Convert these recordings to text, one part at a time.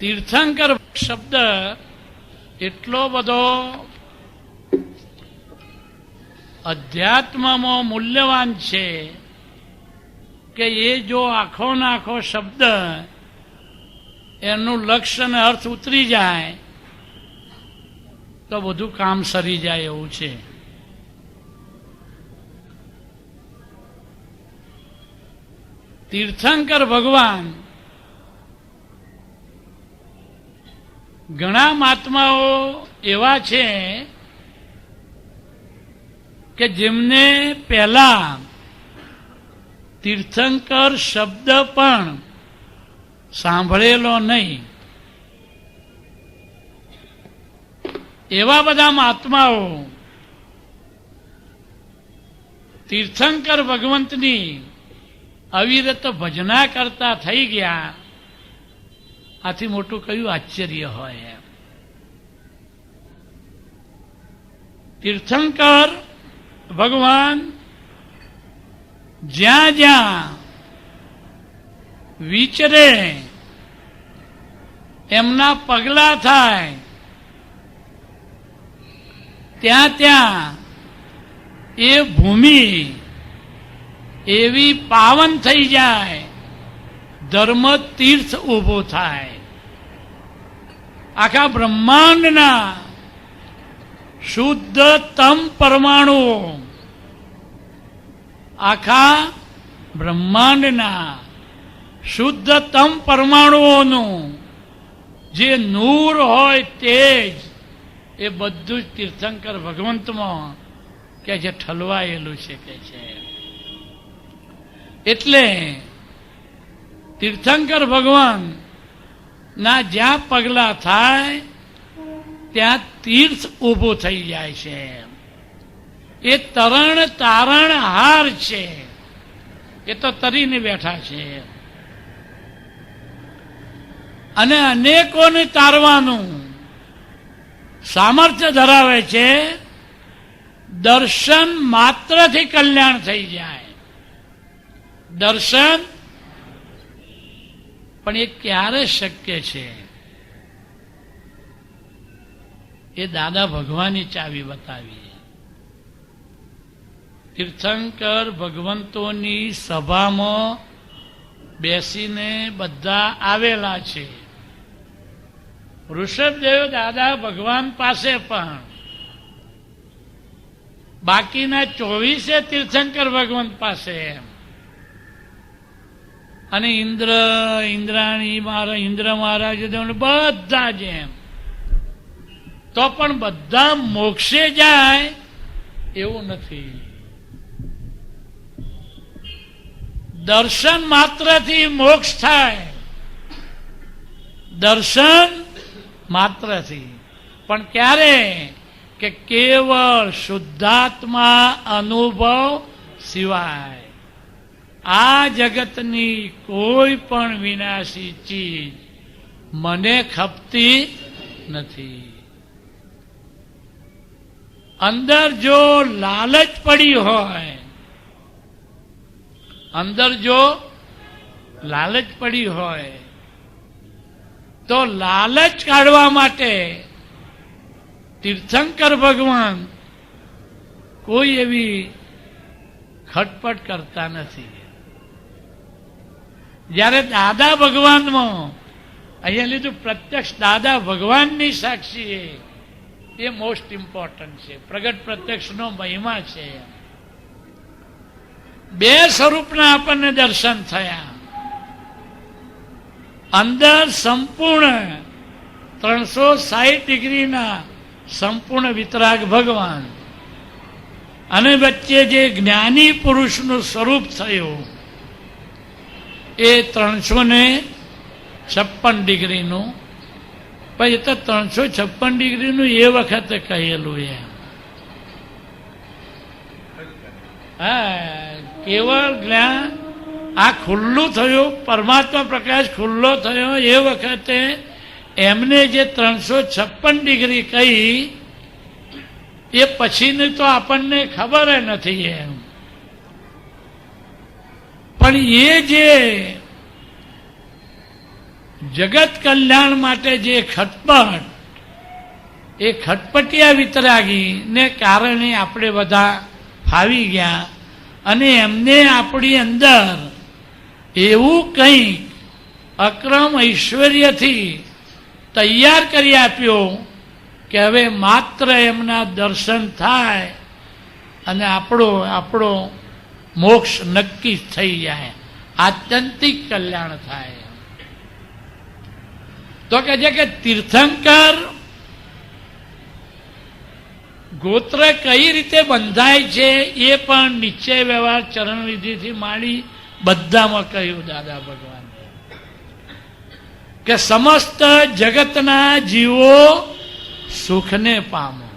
તીર્થંકર શબ્દ એટલો બધો અધ્યાત્મમાં મૂલ્યવાન છે કે એ જો આખો નાખો શબ્દ એનું લક્ષ્ય અને અર્થ ઉતરી જાય તો બધું કામ સરી જાય એવું છે. તીર્થંકર ભગવાન ઘણા મહાત્માઓ એવા છે કે જેમને પહેલા તીર્થંકર શબ્દ પણ સાંભળેલો નહીં, એવા બધા મહાત્માઓ તીર્થંકર ભગવંતની અવિરત ભજના કરતા થઈ ગયા. આથી મોટું કયું આશ્ચર્ય હોય. તીર્થંકર ભગવાન જ્યાં જ્યાં વિચરે એમના પગલા થાય ત્યાં ત્યાં એ ભૂમિ એવી પાવન થઈ જાય, ધર્મ તીર્થ ઊભો થાય. આખા બ્રહ્માંડના શુદ્ધતમ પરમાણુઓ, આખા બ્રહ્માંડના શુદ્ધતમ પરમાણુઓનું જે નૂર હોય તેજ, એ બધું જ તીર્થંકર ભગવંતમાં કે જે ઠલવાયેલું છે કે છે. એટલે તીર્થંકર ભગવાન ના જ્યાં પગલા થાય ત્યાં તીર્થ ઊભું થઈ જાય છે. એ તરણ તારણ હાર છે, એ તો તરીને બેઠા છે અને અનેકોને તારવાનું સામર્થ્ય ધરાવે છે. દર્શન માત્રથી કલ્યાણ થઈ જાય. દર્શન પણ એ ક્યારે શક્ય છે? એ દાદા ભગવાનની ચાવી બતાવી. તીર્થંકર ભગવંતોની સભામાં બેસીને બધા આવેલા છે. ઋષભદેવ દાદા ભગવાન પાસે પણ બાકીના 24 તીર્થંકર ભગવંત પાસે એમ. અને ઇન્દ્રાણી ઇન્દ્ર મહારાજ બધા જ એમ. તો પણ બધા મોક્ષે જાય એવું નથી. દર્શન માત્રથી મોક્ષ થાય, દર્શન માત્રથી. પણ ક્યારે? કે કેવળ શુદ્ધાત્મા અનુભવ સિવાય આ જગતની કોઈ પણ વિનાશી ચીજ મને ખપતી નથી. અંદર જો લાલચ પડી હોય, અંદર જો લાલચ પડી હોય તો લાલચ કાઢવા માટે તીર્થંકર ભગવાન કોઈ એવી ખટપટ કરતા નથી. જ્યારે દાદા ભગવાનમાં અહીંયા લીધું પ્રત્યક્ષ દાદા ભગવાનની સાક્ષી, એ મોસ્ટ ઇમ્પોર્ટન્ટ છે. પ્રગટ પ્રત્યક્ષનો મહિમા છે. બે સ્વરૂપના આપણને દર્શન થયા. અંદર સંપૂર્ણ 360 ડિગ્રીના સંપૂર્ણ વિતરાગ ભગવાન, અને વચ્ચે જે જ્ઞાની પુરુષનું સ્વરૂપ થયું એ 356 ડિગ્રીનું. પછી તો 356 ડિગ્રીનું એ વખતે કહેલું એમ. હા, કેવળ જ્ઞાન આ ખુલ્લું થયું, પરમાત્મા પ્રકાશ ખુલ્લો થયો એ વખતે એમને જે 356 ડિગ્રી કહી એ પછીની તો આપણને ખબર નથી એમ. પણ એ જે જગત કલ્યાણ માટે જે ખટપટ, એ ખટપટિયા વિતરાગીને કારણે આપણે બધા ફાવી ગયા અને એમને આપણી અંદર એવું કંઈક અક્રમ ઐશ્વર્યથી તૈયાર કરી આપ્યો કે હવે માત્ર એમના દર્શન થાય અને આપણો મોક્ષ નક્કી થઈ જાય, આત્યંતિક કલ્યાણ થાય. તો કે છે કે તીર્થંકર ગોત્ર કઈ રીતે બંધાય છે એ પણ નિશ્ચય વ્યવહાર ચરણવિધિથી માંડી બધામાં કહ્યું દાદા ભગવાન કે સમસ્ત જગતના જીવો સુખને પામો,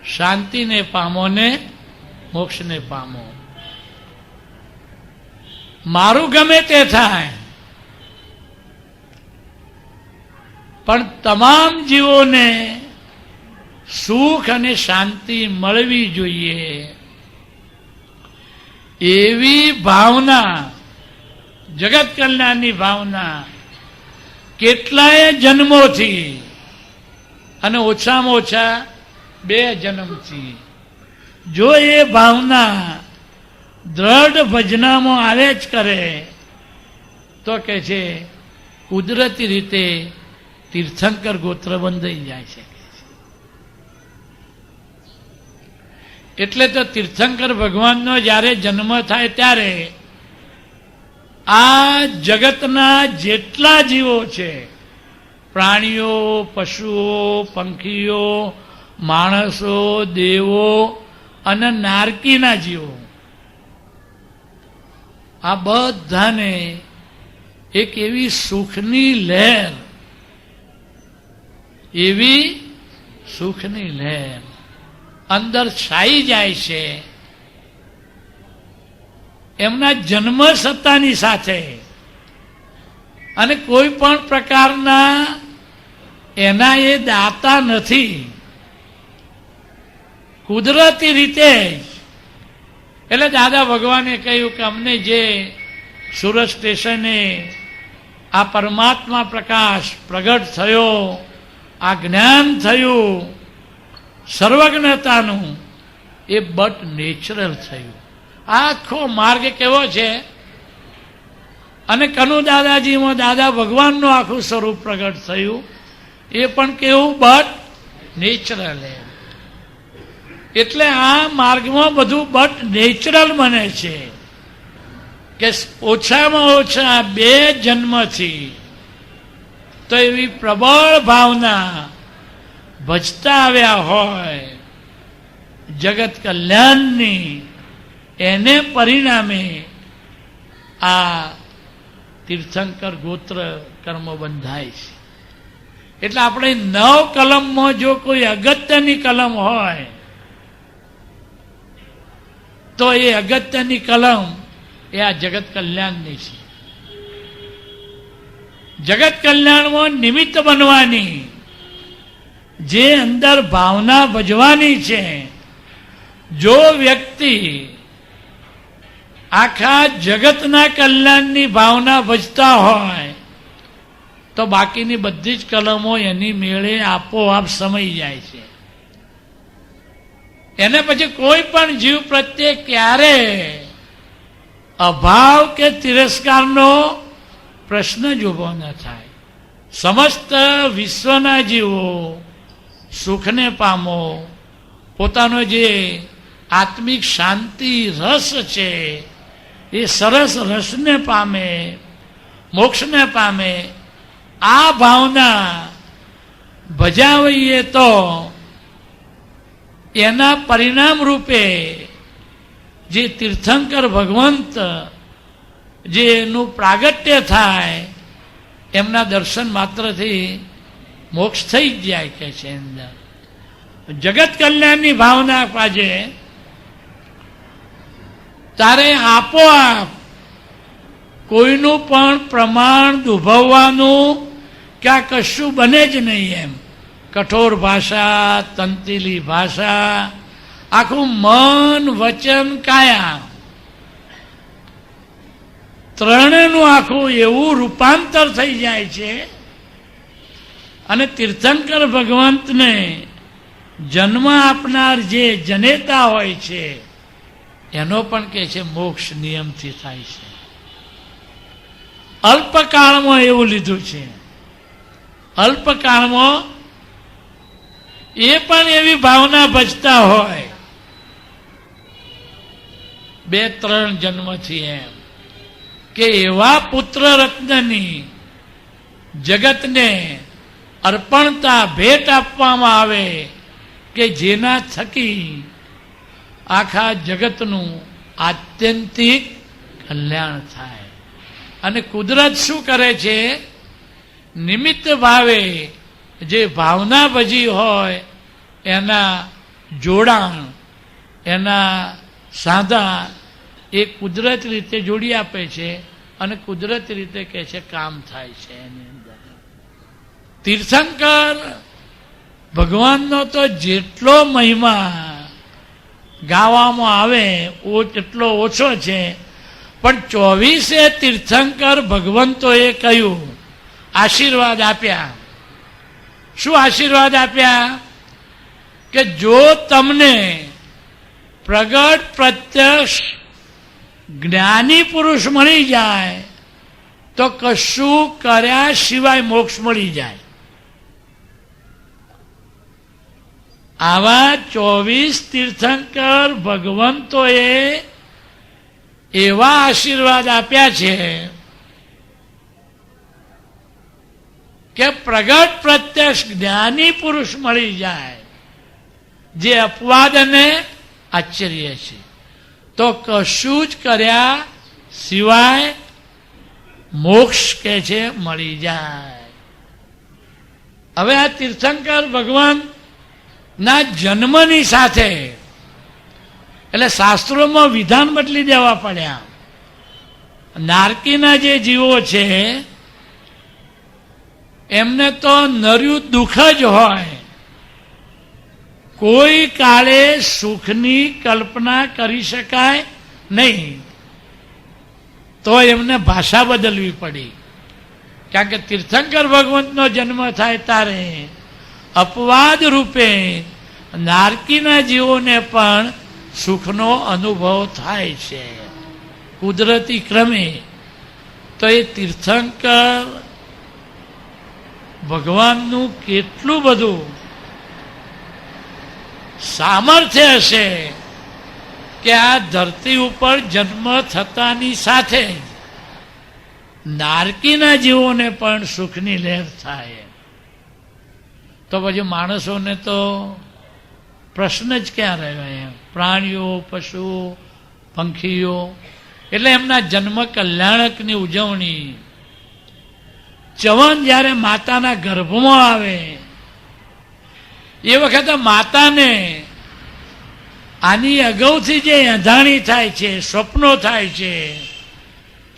શાંતિને પામો ને મોક્ષને પામો. મારું ગમે તે થાય પણ તમામ જીવોને સુખ અને શાંતિ મળવી જોઈએ એવી ભાવના, જગત કલ્યાણની ભાવના કેટલાય જન્મોથી અને ઓછામાં ઓછા 2 જન્મથી જો એ ભાવના દ્રઢ ભજનામાં આવે જ કરે તો કે છે કુદરતી રીતે તીર્થંકર ગોત્ર બંધાઈ જાય છે. એટલે તો તીર્થંકર ભગવાનનો જ્યારે જન્મ થાય ત્યારે આ જગતના જેટલા જીવો છે, પ્રાણીઓ, પશુઓ, પંખીઓ, માણસો, દેવો અને નારકીના જીવો, આ બધાને એક એવી સુખની લહેર, એવી સુખની લહેર અંદર છાઈ જાય છે. એમના જન્મ સત્તાની સાથે અને કોઈ પણ પ્રકારના એના એ દાતા નથી, કુદરતી રીતે જ. એટલે દાદા ભગવાને કહ્યું કે અમને જે સુરત સ્ટેશને આ પરમાત્મા પ્રકાશ પ્રગટ થયો, આ જ્ઞાન થયું સર્વજ્ઞતાનું, એ બટ નેચરલ થયું. આખો માર્ગ કેવો છે અને કનુ દાદાજીમાં દાદા ભગવાનનું આખું સ્વરૂપ પ્રગટ થયું, એ પણ કેવું બટ નેચરલ. એટલે આ માર્ગમાં બધું બટ નેચરલ બને છે કે ઓછામાં ઓછા 2 જન્મથી તો એવી પ્રબળ ભાવના ભજતા આવ્યા હોય જગત કલ્યાણની, એને પરિણામે આ તીર્થંકર ગોત્ર કર્મ બંધાય છે. એટલે આપણે 9 કલમમાં જો કોઈ અગત્યની કલમ હોય તો એ અગત્યની કલમ એ આ જગત કલ્યાણની છે. જગત કલ્યાણમાં નિમિત્ત બનવાની, જે અંદર ભાવના ભજવાની છે. જો વ્યક્તિ આખા જગતના કલ્યાણની ભાવના ભજતા હોય તો બાકીની બધી જ કલમો એની મેળે આપોઆપ સમાઈ જાય છે. એને પછી કોઈ પણ જીવ પ્રત્યે ક્યારે અભાવ કે તિરસ્કારનો પ્રશ્ન જ ઉભો ન થાય. સમસ્ત વિશ્વના જીવો સુખને પામો, પોતાનો જે આત્મિક શાંતિ રસ છે એ સરસ રસને પામે, મોક્ષને પામે. આ ભાવના ભજાવીએ તો એના પરિણામ રૂપે જે તીર્થંકર ભગવંત જે એનું પ્રાગટ્ય થાય, એમના દર્શન માત્રથી મોક્ષ થઈ જ જાય કે છે. અંદર જગત કલ્યાણની ભાવના પાજે તારે આપોઆપ કોઈનું પણ પ્રમાણ દુભવવાનું કે આ કશું બને જ નહીં. એમ કઠોર ભાષા, તંતીલી ભાષા, આખું મન, વચન, કાયા ત્રણેયનું આખું એવું રૂપાંતર થઈ જાય છે. અને તીર્થંકર ભગવંતને જન્મ આપનાર જે જનેતા હોય છે એનો પણ કે છે મોક્ષ નિયમથી થાય છે. અલ્પકાળમાં એવું લીધું છે. અલ્પકાળમાં એ પણ એવી ભાવના ભજતા હોય 2-3 જન્મથી એમ કે એવા પુત્ર રત્નની જગતને અર્પણતા ભેટ આપવામાં આવે કે જેના થકી આખા જગતનું આત્યંતિક કલ્યાણ થાય. અને કુદરત શું કરે છે? નિમિત્ત ભાવે જે ભાવના ભજી હોય એના જોડાણ, એના સાંધા એ કુદરત રીતે જોડી આપે છે અને કુદરત રીતે કહે છે કામ થાય છે એની અંદર. તીર્થંકર ભગવાનનો તો જેટલો મહિમા ગાવામાં આવે એટલો ઓછો છે. પણ 24 તીર્થંકર ભગવંતોએ કહ્યું, આશીર્વાદ આપ્યા. શું આશીર્વાદ આપ્યા? કે જો તમને પ્રગટ પ્રત્યક્ષ જ્ઞાની પુરુષ મળી જાય તો કશું કર્યા સિવાય મોક્ષ મળી જાય. આવા 24 તીર્થંકર ભગવંતોએ એવા આશીર્વાદ આપ્યા છે કે પ્રગટ પ્રત્યક્ષ જ્ઞાની પુરુષ મળી જાય જે અપવાદ અને આશ્ચર્ય છે તો કશું જ કર્યા સિવાય મોક્ષ કે છે મળી જાય. હવે આ તીર્થંકર ભગવાન ના જન્મની સાથે એટલે શાસ્ત્રોમાં વિધાન બદલી દેવા પડ્યા. નારકીના જે જીવો છે એમને તો નર્યું દુઃખ જ હોય. કોઈ કાળે સુખની કલ્પના કરી શકાય નહીં. તો એમને ભાષા બદલવી પડી. કારણ કે તીર્થંકર ભગવંતનો જન્મ થાય ત્યારે અપવાદ રૂપે નારકીના જીવોને પણ સુખનો અનુભવ થાય છે કુદરતી ક્રમે. તો એ તીર્થંકર ભગવાનનું કેટલું બધું સામર્થ્ય હશે કે આ ધરતી ઉપર જન્મ થતાની સાથે નારકીના જીવોને પણ સુખની લહેર થાય. તો પછી માણસોને તો પ્રશ્ન જ ક્યાં રહ્યો? એમ પ્રાણીઓ, પશુઓ, પંખીઓ એટલે એમના જન્મ કલ્યાણકની ઉજવણી. ચવન જ્યારે માતાના ગર્ભમાં આવે એ વખતે માતાને આની અગાઉથી જે અંધાણી થાય છે, સ્વપ્નો થાય છે,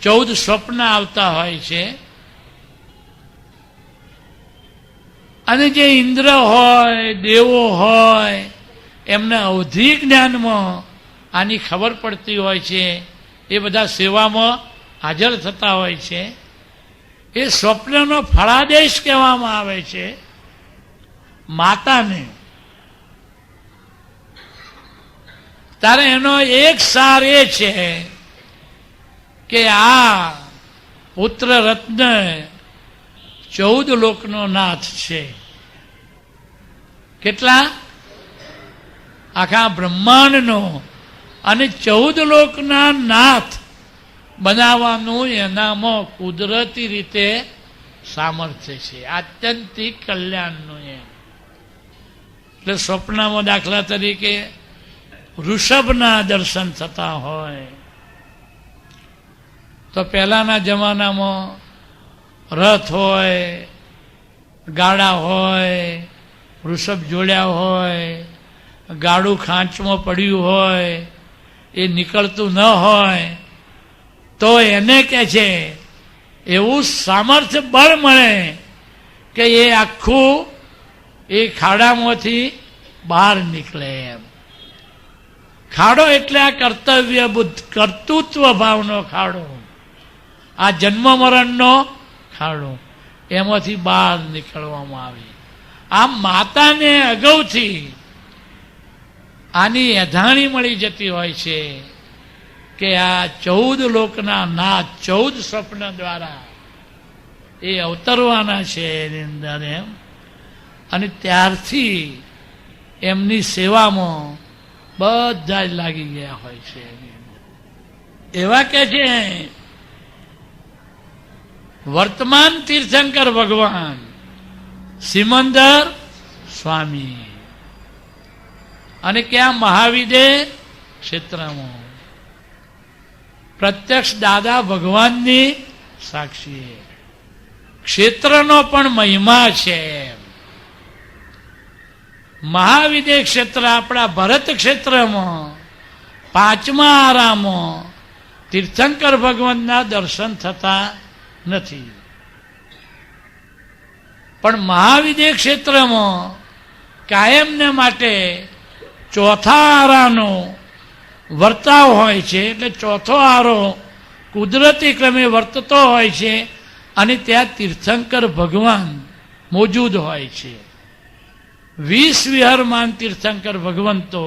14 સ્વપ્ન આવતા હોય છે. અને જે ઇન્દ્ર હોય, દેવો હોય એમને અવધિ જ્ઞાનમાં આની ખબર પડતી હોય છે. એ બધા સેવામાં હાજર થતા હોય છે. એ સ્વપ્નનો ફળાદેશ કહેવામાં આવે છે માતાને. ત્યારે એનો એક સાર એ છે કે આ પુત્ર રત્ન 14 લોકનો નાથ છે. કેટલા? આખા બ્રહ્માંડનો અને 14 લોકના નાથ બનાવવાનું એનામાં કુદરતી રીતે સામર્થ્ય છે, આત્યંતિક કલ્યાણનું. એમ એટલે સ્વપ્નમાં દાખલા તરીકે ઋષભના દર્શન થતા હોય તો પહેલાના જમાનામાં રથ હોય, ગાડા હોય, વૃષભ જોડ્યા હોય, ગાડું ખાંચમાં પડ્યું હોય, એ નીકળતું ન હોય તો એને કે છે એવું સામર્થ્ય બળ મળે કે એ આખું એ ખાડામાંથી બહાર નીકળે. એમ ખાડો એટલે આ કર્તવ્ય બુદ્ધ કર્તૃત્વ ભાવનો ખાડો. આ જન્મ મરણનો ખાડો, એમાંથી બહાર નીકળવામાં આવે. આમ માતાને અગાઉથી આની એધાણી મળી જતી હોય છે કે આ 14 લોકના નાથ 14 સ્વપ્ન દ્વારા એ અવતરવાના છે એની અંદર એમ. અને ત્યારથી એમની સેવામાં બધા જ લાગી ગયા હોય છે. એવા કે છે વર્તમાન તીર્થંકર ભગવાન સિમંદર સ્વામી અને ક્યાં મહાવિદે ક્ષેત્રમાં પ્રત્યક્ષ દાદા ભગવાનની સાક્ષી. ક્ષેત્રનો પણ મહિમા છે. મહાવિદે ક્ષેત્ર આપણા ભરત ક્ષેત્રમાં 5મા આરામાં તીર્થંકર ભગવાનના દર્શન થતા નથી, પણ મહાવિદે ક્ષેત્રમાં કાયમને માટે 4થા આરાનો વર્તાવ હોય છે. એટલે 4થો આરો કુદરતી ક્રમે વર્તતો હોય છે અને ત્યાં તીર્થંકર ભગવાન મોજૂદ હોય છે. 20 વિહરમાન તીર્થંકર ભગવંતો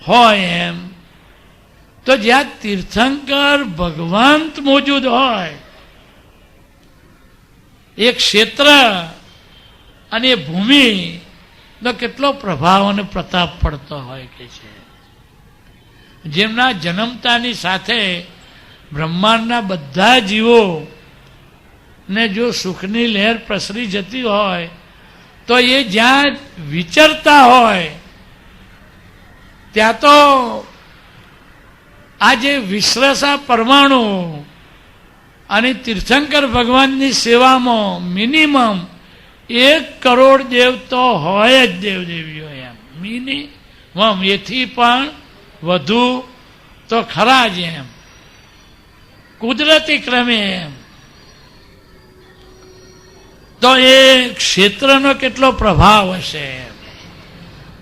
હોય એમ. તો જ્યાં તીર્થંકર ભગવાન મોજૂદ હોય એ ક્ષેત્ર અને એ ભૂમિનો કેટલો પ્રભાવ અને પ્રતાપ પડતો હોય કે છે. જેમના જન્મતાની સાથે બ્રહ્માંડના બધા જીવો ને જો સુખની લહેર પ્રસરી જતી હોય તો એ જ્યાં વિચરતા હોય ત્યાં તો આ જે વિશ્રસા પરમાણુ અને તીર્થંકર ભગવાનની સેવામાં મિનિમમ 1 કરોડ દેવ તો હોય જ, દેવદેવીઓ એમ મિનિમમ, એથી પણ વધુ તો ખરા જ એમ, કુદરતી ક્રમે એમ. તો એ ક્ષેત્રનો કેટલો પ્રભાવ હશે.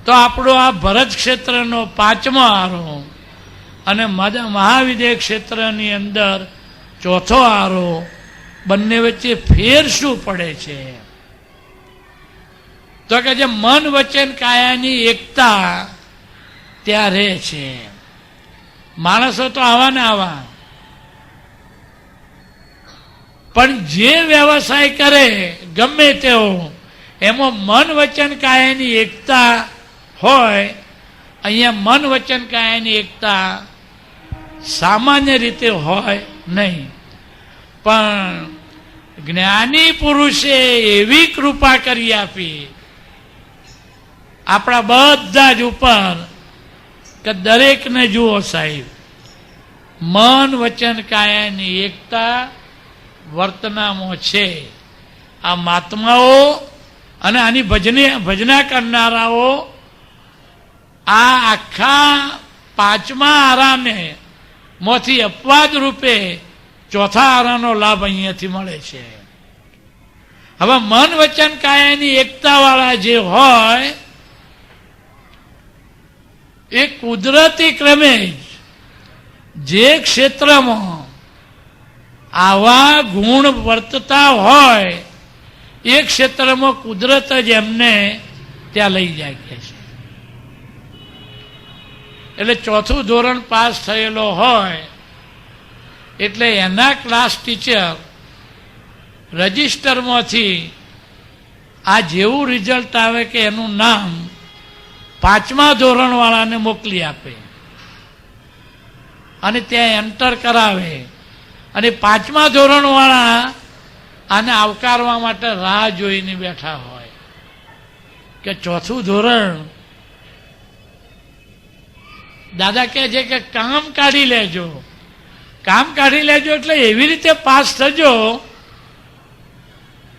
તો આપણો આ ભરત ક્ષેત્રનો 5મો આરો અને મહાવિદ્ય ક્ષેત્રની અંદર 4થો આરો, બંને વચ્ચે ફેર શું પડે છે? તો કે જે મન વચન કાયાની એકતા ત્યાં રહે છે. માણસો તો આવા ને આવા, પણ જે વ્યવસાય કરે ગમે તેવો એમાં મન વચન કાયાની એકતા હોય. અહીંયા મન વચન કાયાની એકતા સામાન્ય રીતે હોય નહીં, પણ જ્ઞાની પુરુષે એવી કૃપા કરી આપી આપણા બધા જ ઉપર કે દરેકને જુઓ સાહેબ, મન વચન કાયાની એકતા વર્તનામાં છે. આ મહાત્માઓ અને આની ભજના કરનારાઓ આ આખા 5મા આરાને માંથી અપવાદ રૂપે 4થા આરાનો લાભ અહીંયાથી મળે છે. હવે મન વચન કાયાની એકતા વાળા જે હોય એ કુદરતી ક્રમે જે ક્ષેત્રમાં આવા ગુણ વર્તતા હોય એ ક્ષેત્રમાં કુદરત જ એમને ત્યાં લઈ જાય છે. એટલે 4થું ધોરણ પાસ થયેલો હોય એટલે એના ક્લાસ ટીચર રજિસ્ટરમાંથી આ જેવું રિઝલ્ટ આવે કે એનું નામ 5મા ધોરણવાળાને મોકલી આપે અને ત્યાં એન્ટર કરાવે. અને 5મા ધોરણવાળા આને આવકારવા માટે રાહ જોઈને બેઠા હોય કે 4થું ધોરણ દાદા કહે છે કે કામ કાઢી લેજો, કામ કાઢી લેજો એટલે એવી રીતે પાસ થજો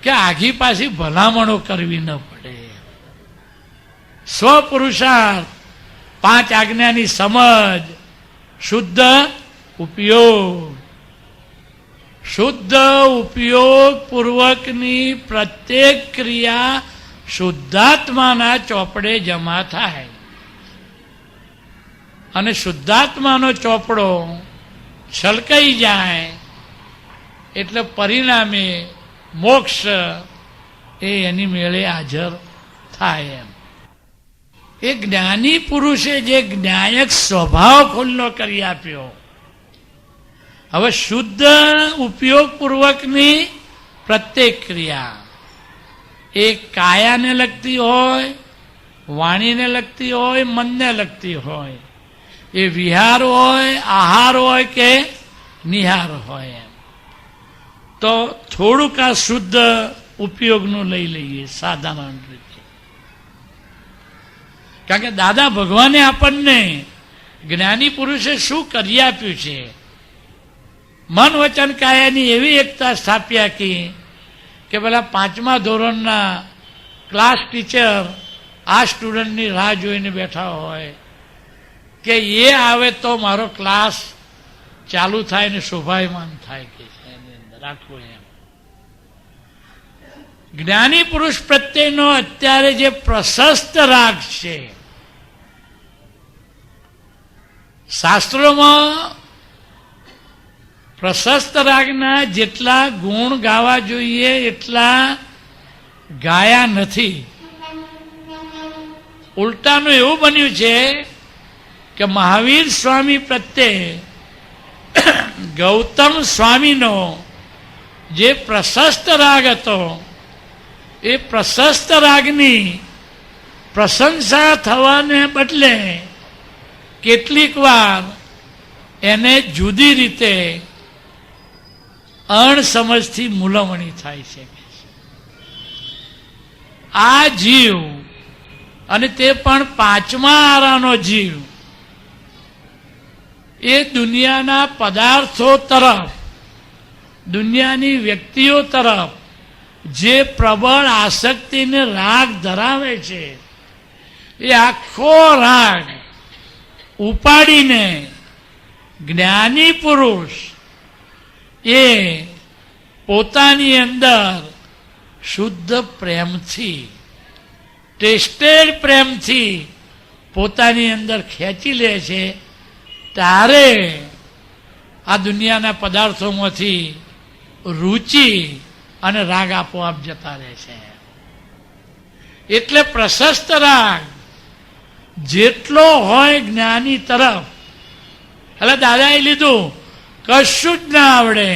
કે આઘી પાછી ભલામણો કરવી ન પડે. સ્વપુરુષાર્થ, 5 આજ્ઞાની સમજ, શુદ્ધ ઉપયોગ, શુદ્ધ ઉપયોગ પૂર્વકની પ્રત્યેક ક્રિયા શુદ્ધાત્માના ચોપડે જમા થાય. અને શુદ્ધાત્માનો ચોપડો છલકાઈ જાય એટલે પરિણામે મોક્ષ એ એની મેળે હાજર થાય એમ. એ જ્ઞાની પુરુષે જે જ્ઞાયક સ્વભાવ ખુલ્લો કરી આપ્યો. હવે શુદ્ધ ઉપયોગપૂર્વકની પ્રત્યેક ક્રિયા એ કાયાને લગતી હોય, વાણીને લગતી હોય, મનને લગતી હોય, એ વિહાર હોય, આહાર હોય કે નિહાર હોય એમ. તો થોડુંક આ શુદ્ધ ઉપયોગનું લઈ લઈએ સાધારણ રીતે. કારણ કે દાદા ભગવાને આપણને જ્ઞાની પુરુષે શું કરી આપ્યું છે. મન વચન કાયાની એવી એકતા સ્થાપી આપી કે પેલા 5મા ધોરણના ક્લાસ ટીચર આ સ્ટુડન્ટની રાહ જોઈને બેઠા હોય કે એ આવે તો મારો ક્લાસ ચાલુ થાય ને શોભાયમાન થાય કે એની અંદર આખું એમ. જ્ઞાની પુરુષ પ્રત્યેનો અત્યારે જે પ્રશસ્ત રાગ છે, શાસ્ત્રોમાં પ્રશસ્ત રાગના જેટલા ગુણ ગાવા જોઈએ એટલા ગાયા નથી. ઉલટાનું એવું બન્યું છે કે મહાવીર સ્વામી પ્રત્યે ગૌતમ સ્વામીનો જે પ્રશસ્ત રાગ હતો એ પ્રશસ્ત રાગની પ્રશંસા થવાને બદલે કેટલીક વાર એને જુદી રીતે અણસમજથી મૂલવણી થાય છે. આ જીવ, અને તે પણ 5મા આરાનો જીવ, એ દુનિયાના પદાર્થો તરફ, દુનિયાની વ્યક્તિઓ તરફ જે પ્રબળ આસક્તિને રાગ ધરાવે છે, એ આખો રાગ ઉપાડીને જ્ઞાની પુરુષ એ પોતાની અંદર શુદ્ધ પ્રેમથી, ટેસ્ટેડ પ્રેમથી પોતાની અંદર ખેંચી લે છે. ત્યારે આ દુનિયાના પદાર્થોમાંથી રુચિ અને રાગ આપોઆપ જતા રહે છે. એટલે પ્રશસ્ત રાગ જેટલો હોય જ્ઞાની તરફ, એટલે દાદાએ લીધું કશું જ ના આવડે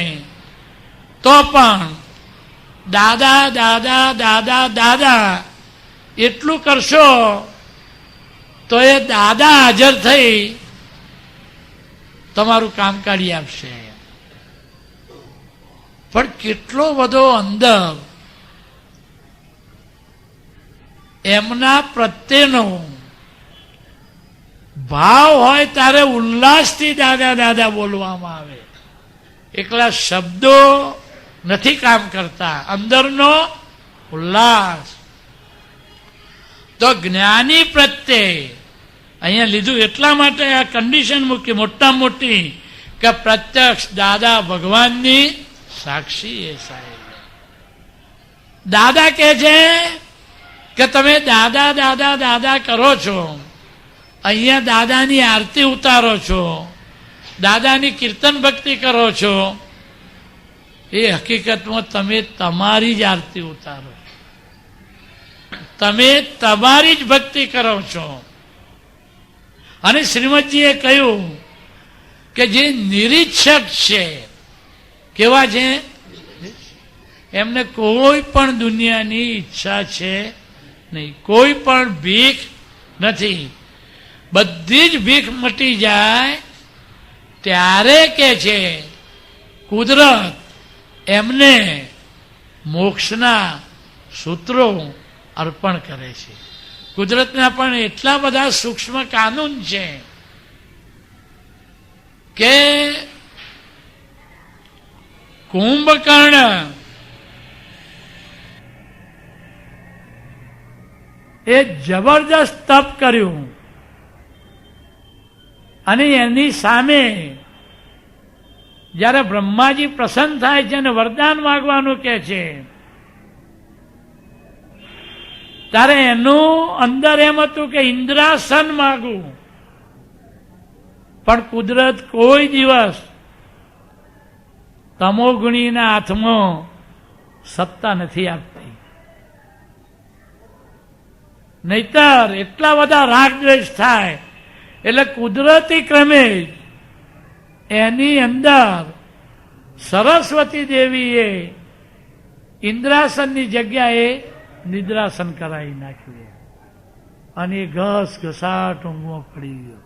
તો પણ દાદા દાદા દાદા દાદા એટલું કરશો તો એ દાદા હાજર થઈ તમારું કામ કાઢી આપશે. પણ કેટલો બધો અંદર એમના પ્રત્યેનો ભાવ હોય ત્યારે ઉલ્લાસથી દાદા દાદા બોલવામાં આવે. એકલા શબ્દો નથી કામ કરતા, અંદરનો ઉલ્લાસ. તો જ્ઞાની પ્રત્યે અહીંયા લીધું એટલા માટે આ કન્ડિશન મૂકી મોટા મોટી કે પ્રત્યક્ષ દાદા ભગવાનની સાક્ષી એ સાહેબ. દાદા કહે છે કે તમે દાદા દાદા દાદા કરો છો, અહીંયા દાદાની આરતી ઉતારો છો, દાદાની કીર્તન ભક્તિ કરો છો, એ હકીકતમાં તમે તમારી જ આરતી ઉતારો, તમે તમારી જ ભક્તિ કરો છો. અને શ્રીમદજીએ કહ્યું કે જે નિરીક્ષક છે, કેવા છે? એમને કોઈ પણ દુનિયાની ઈચ્છા છે નહીં, કોઈ પણ ભીખ નથી. બધી જ ભીખ મટી જાય ત્યારે કે છે કુદરત એમને મોક્ષના સૂત્રો અર્પણ કરે છે. કુદરતના પણ એટલા બધા સૂક્ષ્મ કાનૂન છે કે કુંભકર્ણ એ જબરદસ્ત તપ કર્યું અને એની સામે જ્યારે બ્રહ્માજી પ્રસન્ન થાય છે અને વરદાન માગવાનું કહે છે ત્યારે એનું અંદર એમ હતું કે ઇન્દ્રાસન માગું. પણ કુદરત કોઈ દિવસ તમોગુણીના હાથમાં સત્તા નથી આપતી. નહીતર એટલા બધા રાગદ્વેષ થાય એટલે કુદરતી ક્રમે જ એની અંદર સરસ્વતી દેવીએ ઇન્દ્રાસનની જગ્યાએ નિદ્રાસન કરાવી નાખ્યું અને એ ઘસ ઘસાટ ઊંઘમાં પડી ગયો.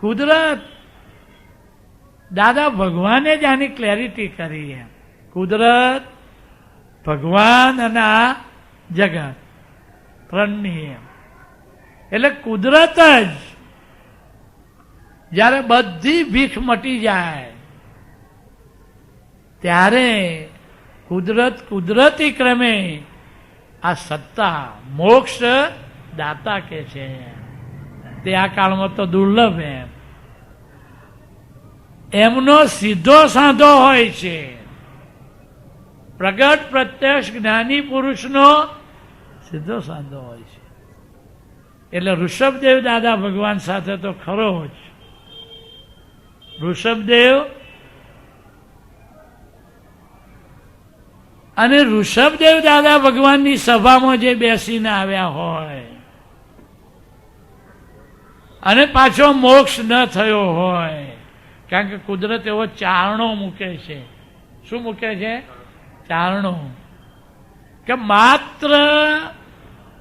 કુદરત દાદા ભગવાને જ આની ક્લેરિટી કરી એમ. કુદરત, ભગવાન અને આ જગત ત્રણની એમ. એટલે કુદરત જ જ્યારે બધી ભીખ મટી જાય ત્યારે કુદરતી ક્રમે આ સત્તા મોક્ષ દાતા કે છે તે આ કાળમાં તો દુર્લભ એમ. એમનો સીધો સાધો હોય છે. પ્રગટ પ્રત્યક્ષ જ્ઞાની પુરુષનો સીધો સાધો હોય છે. એટલે ઋષભદેવ દાદા ભગવાન સાથે તો ખરો જ. ઋષભદેવ અને ઋષભદેવ દાદા ભગવાનની સભામાં જે બેસીને આવ્યા હોય અને પાછો મોક્ષ ન થયો હોય, કારણ કે કુદરત એવો ચારણો મૂકે છે. શું મૂકે છે? ચારણો. કે માત્ર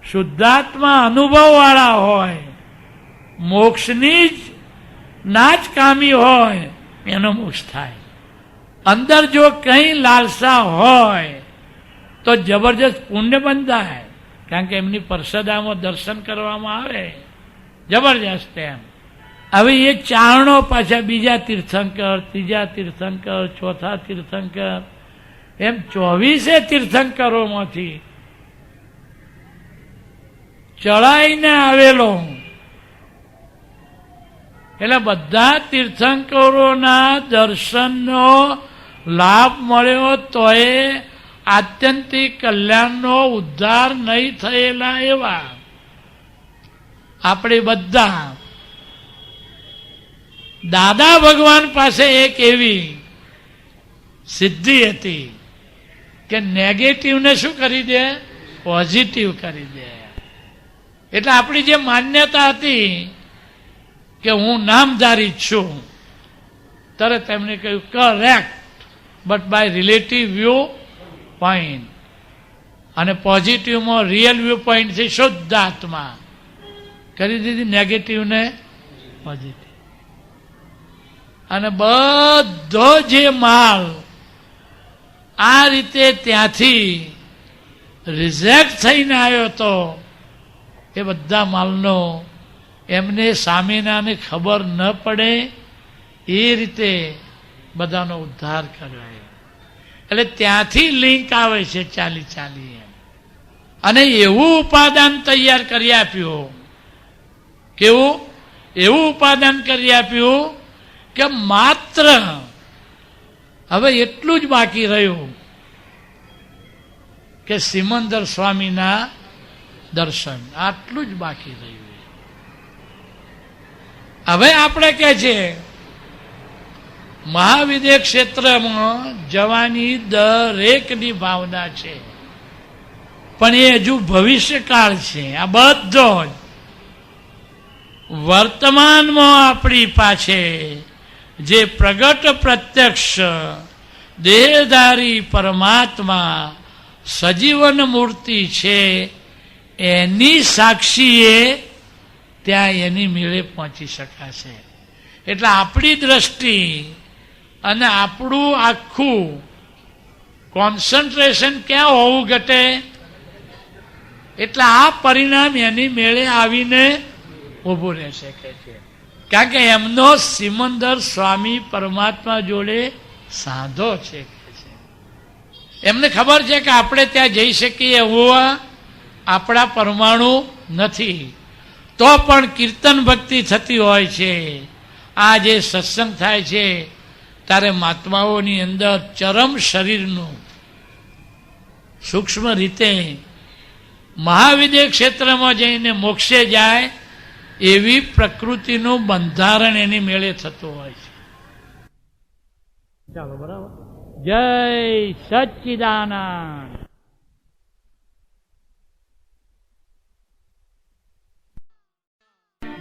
શુદ્ધાત્મા અનુભવ વાળા હોય, મોક્ષની જ ના જ કામી હોય એનો મોક્ષ થાય. અંદર જો કંઈ લાલસા હોય તો જબરજસ્ત પુણ્ય બંધાય, કારણ કે એમની પરસદામાં દર્શન કરવામાં આવે જબરજસ્ત એમ. હવે એ ચારણો પાછા બીજા તીર્થંકર, ત્રીજા તીર્થંકર, ચોથા તીર્થંકર એમ 24 તીર્થંકરોમાંથી ચડાઈને આવેલો. એટલે બધા તીર્થંકરોના દર્શનનો લાભ મળ્યો તોય આત્યંતિક કલ્યાણનો ઉદ્ધાર નહીં થયેલા એવા આપણે બધા દાદા ભગવાન પાસે એક એવી સિદ્ધિ હતી કે નેગેટિવને શું કરી દે? પોઝિટિવ કરી દે. એટલે આપણી જે માન્યતા હતી કે હું નામધારી છું, તરત એમને કહ્યું correct, but by relative view point. અને પોઝિટિવમાં રિયલ વ્યૂ પોઈન્ટથી શુદ્ધ આત્મા કરી દીધી, નેગેટિવને પોઝિટિવ. અને બધો જે માલ આ રીતે ત્યાંથી રિઝેક્ટ થઈને આવ્યો હતો એ બધા માલનો એમને સામેનાને ખબર ન પડે એ રીતે બધાનો ઉદ્ધાર કરાય. એટલે ત્યાંથી લિંક આવે છે ચાલી ચાલી એમ. અને એવું ઉપાદાન તૈયાર કરી આપ્યું. કેવું? એવું ઉપાદાન કરી આપ્યું કે માત્ર હવે એટલું જ બાકી રહ્યું કે સિમંદર સ્વામીના દર્શન. આટલું જ બાકી રહ્યું. હવે આપણે કે છે મહાવિદ્ય ક્ષેત્રમાં જવાની દરેકની ભાવના છે, પણ એ હજુ ભવિષ્યકાળ છે. આ બધો જ વર્તમાનમાં આપણી પાસે જે પ્રગટ પ્રત્યક્ષ દેહધારી પરમાત્મા સજીવન મૂર્તિ છે એની સાક્ષીએ ત્યાં એની મેળે પહોંચી શકાશે. એટલે આપણી દ્રષ્ટિ અને આપણું આખું કોન્સન્ટ્રેશન ક્યાં હોવું ઘટે? એટલે આ પરિણામ એની મેળે આવીને ઊભું રહેશે કે છે. કારણ કે એમનો સિમંદર સ્વામી પરમાત્મા જોડે સાધો છે કે છે. એમને ખબર છે કે આપણે ત્યાં જઈ શકીએ એવું આપણા પરમાણુ નથી, તો પણ કીર્તન ભક્તિ થતી હોય છે. આ જે સત્સંગ થાય છે ત્યારે મહાત્માઓની અંદર ચરમ શરીરનું સૂક્ષ્મ રીતે મહાવિદ્ય ક્ષેત્રમાં જઈને મોક્ષે જાય એવી પ્રકૃતિનું બંધારણ એની મેળે થતું હોય છે. ચાલો બરાબર. જય સચ્ચિદાનંદ.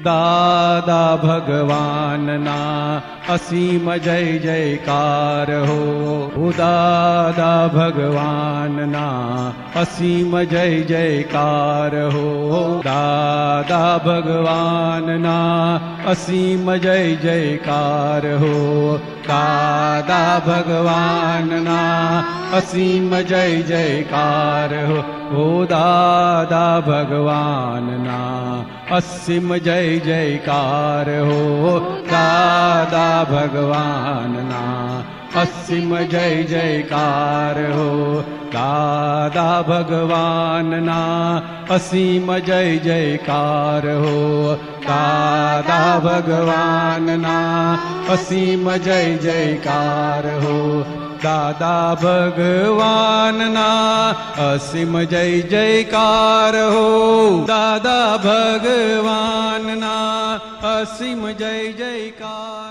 દાદા ભગવાનના અસીમ જય જયકાર હો. દાદા ભગવાનના અસીમ જય જયકાર હો. દાદા ભગવાનના અસીમ જય જયકાર હો. દાદા ભગવાનના અસીમ જય જયકાર હો. ઓ દાદા ભગવાનના અસીમ જય જયકાર હો. દાદા ભગવાનના અસીમ જય જયકાર હો. દાદા ભગવાનના અસીમ જય જયકાર હો. દાદા ભગવાનના અસીમ જય જયકાર હો. દાદા ભગવાનના અસીમ જય જયકાર હો. દાદા ભગવાનના અસીમ જય જયકાર.